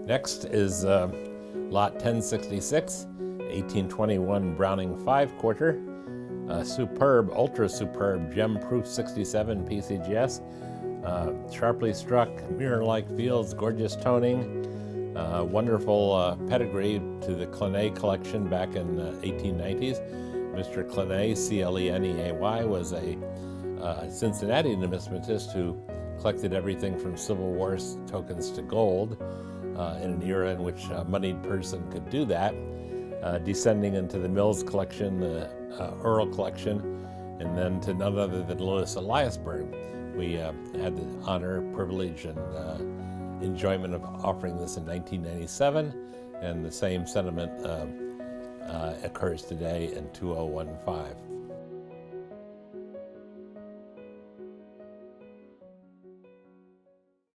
Next is lot 1066, 1821 Browning 5-quarter. Superb, ultra superb, gem-proof 67 PCGS. Sharply struck, mirror-like fields, gorgeous toning. Wonderful pedigree to the Clenay collection back in the 1890s. Mr. Clenay, C-L-E-N-E-A-Y, was a Cincinnati numismatist who collected everything from Civil War tokens to gold in an era in which a moneyed person could do that. Descending into the Mills collection, the Earl collection, and then to none other than Louis Eliasberg. We had the honor, privilege, and enjoyment of offering this in 1997, and the same sentiment occurs today in 2015.